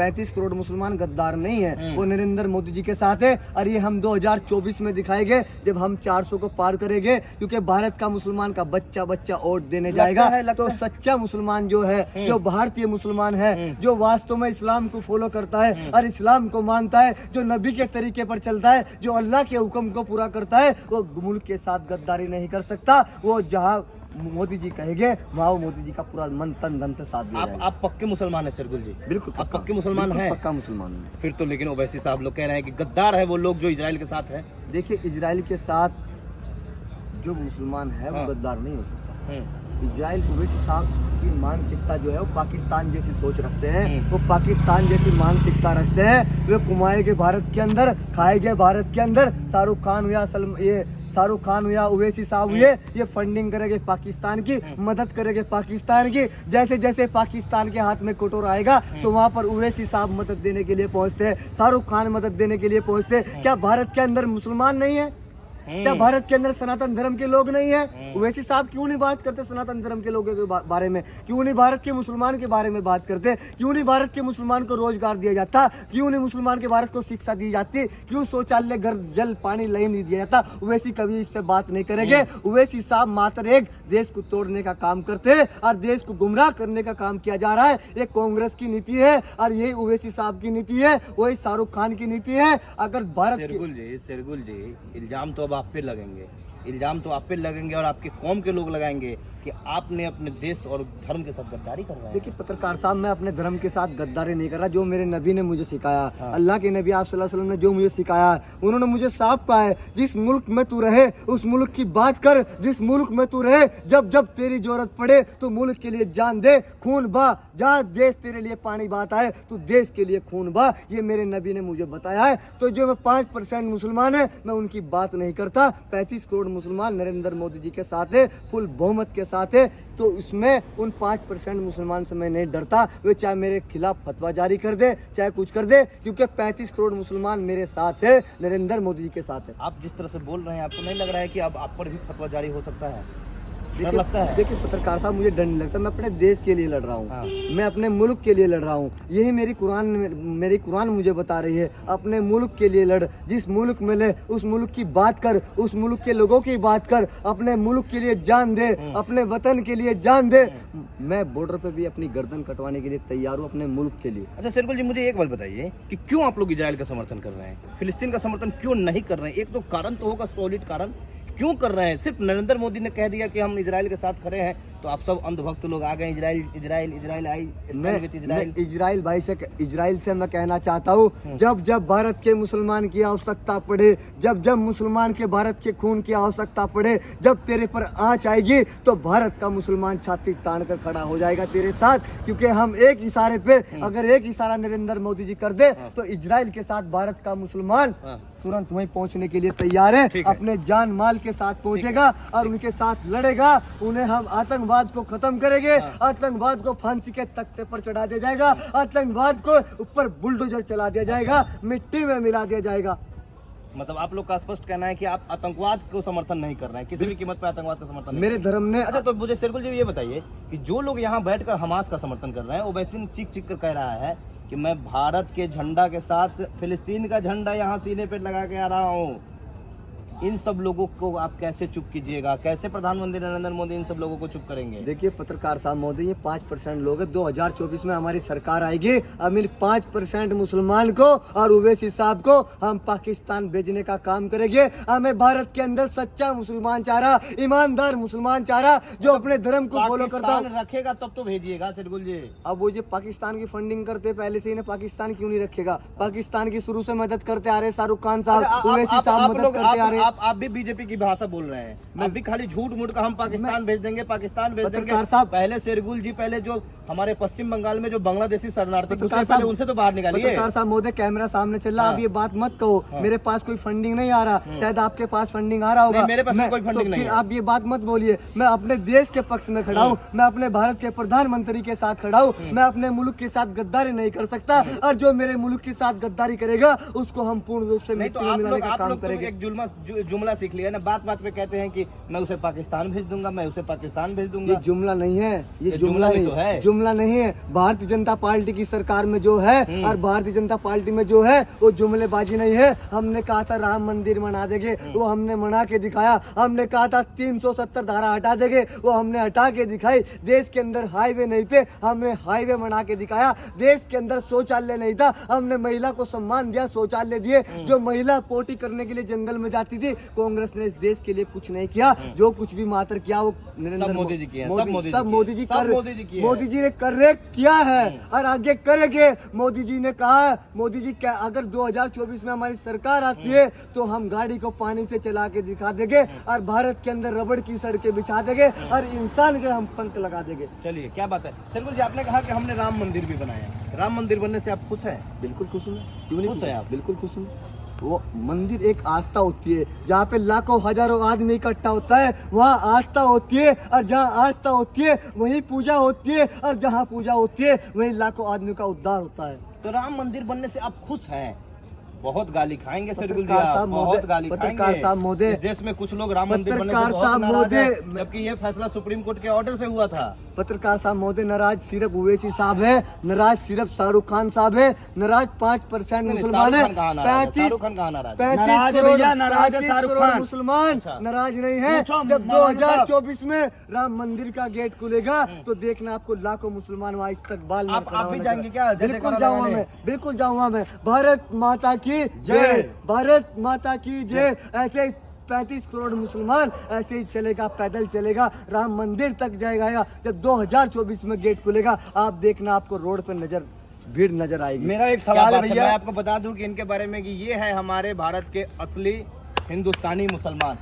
35 करोड़ मुसलमान गद्दार नहीं है, वो नरेंद्र मोदी जी के साथ है। और ये हम 2024 में दिखाएंगे जब हम 400 को पार करेंगे, क्योंकि भारत का मुसलमान का बच्चा बच्चा वोट देने जाएगा। तो सच्चा मुसलमान जो है, जो भारतीय मुसलमान है, जो वास्तव में इस्लाम को फॉलो करता है और इस्लाम को मानता है, जो नबी के तरीके पर चलता है, जो अल्लाह के हुक्म को पूरा करता है, वो मुल्क के साथ गद्दारी नहीं कर सकता। वो जहाँ मोदी जी कहेंगे वहाँ मोदी जी का पूरा मन तन धन से साथ दिया जाएगा। आप पक्के मुसलमान हैं शेरगुल जी? बिल्कुल आप पक्के मुसलमान हैं? पक्का मुसलमान है। फिर तो लेकिन ओवैसी साहब लोग कह रहे हैं कि गद्दार है वो लोग जो इजराइल के साथ है। देखिए, इजराइल के साथ जो मुसलमान है वो गद्दार नहीं हो सकता। इजराइल ओवैसी साहब की मानसिकता जो है वो पाकिस्तान जैसी सोच रखते हैं, वो पाकिस्तान जैसी मानसिकता रखते हैं। वे कमाएंगे भारत के अंदर, खाएंगे भारत के अंदर। शाहरुख खान हुआ ओवैसी साहब हुए, ये फंडिंग करेंगे पाकिस्तान की, मदद करेंगे पाकिस्तान की। जैसे जैसे पाकिस्तान के हाथ में कटोर आएगा तो वहाँ पर ओवैसी साहब मदद देने के लिए पहुँचते हैं, शाहरुख खान मदद देने के लिए पहुँचते हैं। क्या भारत के अंदर मुसलमान नहीं है? क्या भारत के अंदर सनातन धर्म के लोग नहीं है? ओवैसी साहब क्यों नहीं बात करते सनातन धर्म के लोगों के बारे में? क्यों नहीं भारत के मुसलमान के बारे में बात करते? क्यों नहीं भारत के मुसलमान को रोजगार दिया जाता? क्यों नहीं मुसलमान के भारत को शिक्षा दी जाती? क्यों शौचालय, घर, जल, पानी नहीं दिया जाता? ओवैसी कभी इस पे बात नहीं करेंगे। ओवैसी साहब मात्र एक देश को तोड़ने का काम करते हैं और देश को गुमराह करने का काम किया जा रहा है। ये कांग्रेस की नीति है और यही ओवैसी साहब की नीति है, वही शाहरुख खान की नीति है। अगर भारत शेरगुल जी इल्जाम तो अब आप पे लगेंगे, इल्जाम तो आप पे लगेंगे और आपके कौम के लोग लगाएंगे कि आपने अपने देश और धर्म के साथ गद्दारी कर रहे हैं। देखिए पत्रकार साहब, मैं अपने धर्म के साथ गद्दारी नहीं कर रहा। जो मेरे नबी ने मुझे सिखाया, अल्लाह के नबी आप सल्लल्लाहु अलैहि वसल्लम ने जो मुझे सिखाया, उन्होंने मुझे साफ कहा है, जिस मुल्क में तू रहे उस मुल्क की बात कर। जिस मुल्क में तू रहे, जब जब तेरी जरूरत पड़े तो मुल्क के लिए जान दे, खून बहा। जहाँ देश तेरे लिए पानी बहाता है तू देश के लिए खून बहा। ये मेरे नबी ने मुझे बताया है। तो जो मैं 5% मुसलमान है, मैं उनकी बात नहीं करता। 35 करोड़ मुसलमान नरेंद्र मोदी जी के साथ है, फुल बहुमत के साथ है। तो उसमें उन 5% मुसलमान से मैं नहीं डरता। वे चाहे मेरे खिलाफ फतवा जारी कर दे, चाहे कुछ कर दे, क्योंकि 35 करोड़ मुसलमान मेरे साथ है, नरेंद्र मोदी जी के साथ है। आप जिस तरह से बोल रहे हैं, आपको नहीं लग रहा है कि अब आप पर भी फतवा जारी हो सकता है? देखिए पत्रकार साहब, मुझे डर नहीं लगता। मैं अपने देश के लिए लड़ रहा हूँ, मैं अपने मुल्क के लिए लड़ रहा हूँ। यही मेरी कुरान मुझे बता रही है, अपने मुल्क के लिए लड़। जिस मुल्क में ले उस मुल्क की बात कर, उस मुल्क के लोगों की बात कर, अपने मुल्क के लिए जान दे, अपने वतन के लिए जान दे। मैं बॉर्डर पे भी अपनी गर्दन कटवाने के लिए तैयार हूँ, अपने मुल्क के लिए। अच्छा शेरगुल जी, मुझे एक बात बताइए कि क्यों आप लोग इजराइल का समर्थन कर रहे हैं, फिलिस्तीन का समर्थन क्यों नहीं कर रहे हैं? एक तो कारण तो होगा, सॉलिड कारण। क्यों कर रहे हैं? सिर्फ नरेंद्र मोदी ने कह दिया कि हम इजराइल के साथ खड़े हैं तो आप सब अंधभक्त लोग आ गए, इजराइल इजराइल इजराइल आई। इजराइल से मैं कहना चाहता हूँ, जब जब भारत के मुसलमान की आवश्यकता पड़े, जब जब मुसलमान के भारत के खून की आवश्यकता पड़े, जब तेरे पर आंच आएगी तो भारत का मुसलमान छाती तान कर खड़ा हो जाएगा तेरे साथ। क्योंकि हम एक इशारे पे, अगर एक इशारा नरेंद्र मोदी जी कर दे तो इजराइल के साथ भारत का मुसलमान तुरंत वहीं पहुंचने के लिए तैयार है। अपने जान माल के साथ पहुंचेगा और उनके साथ लड़ेगा। उन्हें हम आतंकवाद को खत्म करेंगे, आतंकवाद को फांसी के तख्ते पर चढ़ा दिया जाएगा, आतंकवाद को ऊपर बुलडोजर चला दिया जाएगा, मिट्टी में मिला दिया जाएगा। मतलब आप लोग का स्पष्ट कहना है कि आप आतंकवाद को समर्थन नहीं कर रहे हैं, किसी भी कीमत पर आतंकवाद का समर्थन नहीं। मेरे धर्म ने। अच्छा, तो मुझे शेरगुल जी ये बताइए कि जो लोग यहाँ बैठकर हमास का समर्थन कर रहे हैं, ओवैसी चीख चीख कर कह रहा है कि मैं भारत के झंडा के साथ फिलिस्तीन का झंडा यहाँ सीने पे लगा के आ रहा हूँ, इन सब लोगों को आप कैसे चुप कीजिएगा? कैसे प्रधानमंत्री नरेंद्र मोदी इन सब लोगों को चुप करेंगे? देखिए पत्रकार साहब महोदय, ये 5% लोग हैं। 2024 में हमारी सरकार आएगी, अब इन 5% मुसलमान को और ओवैसी साहब को हम पाकिस्तान भेजने का काम करेंगे। हमें भारत के अंदर सच्चा मुसलमान चाह रहा, ईमानदार मुसलमान चाह रहा, जो अपने धर्म को फॉलो करता रखेगा तब तो भेजिएगा शेरगुल जी। अब वो जो पाकिस्तान की फंडिंग करते पहले से, इन्हें पाकिस्तान क्यों नहीं रखेगा? पाकिस्तान की शुरू से मदद करते आ रहे शाहरुख खान साहब, ओवैसी साहब मदद करते आ रहे। आप भी बीजेपी की भाषा बोल रहे हैं, आप भी खाली झूठ मूठ का हम पाकिस्तान भेज देंगे, पाकिस्तान भेज देंगे। पहले शेरगुल जी, पहले जो हमारे पश्चिम बंगाल में जो बांग्लादेशी शरणार्थी उनसे तो बाहर निकालिए। पत्रकार साहब महोदय, कैमरा सामने चल रहा, आप ये बात मत कहो। मेरे पास कोई फंडिंग नहीं आ रहा, शायद आपके पास फंडिंग आ रहा होगा, मेरे पास कोई फंडिंग नहीं। आप ये बात मत बोलिए। मैं अपने देश के पक्ष में खड़ा हूँ, मैं अपने भारत के प्रधानमंत्री के साथ खड़ा हूँ। मैं अपने मुल्क के साथ गद्दारी नहीं कर सकता, और जो मेरे मुल्क के साथ गद्दारी करेगा उसको हम पूर्ण रूप से मिट्टी में मिलाने का काम करेंगे। जुमला सीख लिया ना, बात बात पे कहते हैं कि मैं उसे पाकिस्तान भेज दूंगा, मैं उसे पाकिस्तान भेज दूंगा। ये जुमला नहीं है, ये जुमला नहीं तो है, जुमला नहीं है। भारतीय जनता पार्टी की सरकार में जो है और भारतीय जनता पार्टी में जो है वो जुमलेबाजी नहीं है। हमने कहा था राम मंदिर बना देंगे, वो हमने बना के दिखाया। हमने कहा था 370 धारा हटा देंगे, वो हमने हटा के दिखाई। देश के अंदर हाईवे नहीं थे, हमने हाईवे बना के दिखाया। देश के अंदर शौचालय नहीं था, हमने महिला को सम्मान दिया, शौचालय दिए। जो महिला पोटी करने के लिए जंगल में जाती थी, कांग्रेस ने इस देश के लिए कुछ नहीं किया। जो कुछ भी मात्र किया वो नरेंद्र मोदी जी किया, सब मोदी जी मोदी जी ने करेक्ट किया है और आगे करेंगे। मोदी जी ने कहा, मोदी जी क्या, अगर 2024 में हमारी सरकार आती है तो हम गाड़ी को पानी से चला के दिखा देंगे और भारत के अंदर रबड़ की सड़कें बिछा देंगे और इंसान के हम पंख लगा देंगे। चलिए, क्या बात है शरगुल जी, आपने कहा कि हमने राम मंदिर भी बनाया। राम मंदिर बनने से आप खुश हैं? बिल्कुल खुश हूँ। क्यों नहीं खुश हैं आप? बिल्कुल खुश हूँ। वो मंदिर एक आस्था होती है, जहाँ पे लाखों हजारों आदमी इकट्ठा होता है वहाँ आस्था होती है, और जहाँ आस्था होती है वहीं पूजा होती है, और जहाँ पूजा होती है वहीं लाखों आदमी का उद्धार होता है। तो राम मंदिर बनने से आप खुश हैं? बहुत गाली खाएंगे शरगुल जी, पत्रकार आप साहब बहुत गाली पत्रकार साहब महोदय, इस देश में कुछ लोग राम मंदिर बनने से पत्रकार बहुत साहब नाराज हैं, महोदय, जबकि ये फैसला सुप्रीम कोर्ट के ऑर्डर से हुआ था। पत्रकार साहब महोदय, नाराज सिर्फ ओवैसी साहब है, नाराज सिर्फ शाहरुख खान साहब है, नाराज 5% मुसलमान है, 35 करोड़ मुसलमान नाराज नहीं है। जब 2024 में राम मंदिर का गेट खुलेगा तो देखना आपको लाखों मुसलमान वहाँ इस्तकबाल में खड़ा आप भी होने जाएंगे का। क्या? बिल्कुल जाऊंगा मैं, बिल्कुल जाऊंगा मैं। भारत माता की जय, भारत माता की जय। ऐसे 35 करोड़ मुसलमान ऐसे ही चलेगा, पैदल चलेगा, राम मंदिर तक जाएगा। जब 2024 में गेट खुलेगा आप देखना, आपको रोड पर भीड़ नजर आएगी। मेरा एक सवाल है भैया, मैं आपको बता दूं कि इनके बारे में कि ये है हमारे भारत के असली हिंदुस्तानी मुसलमान।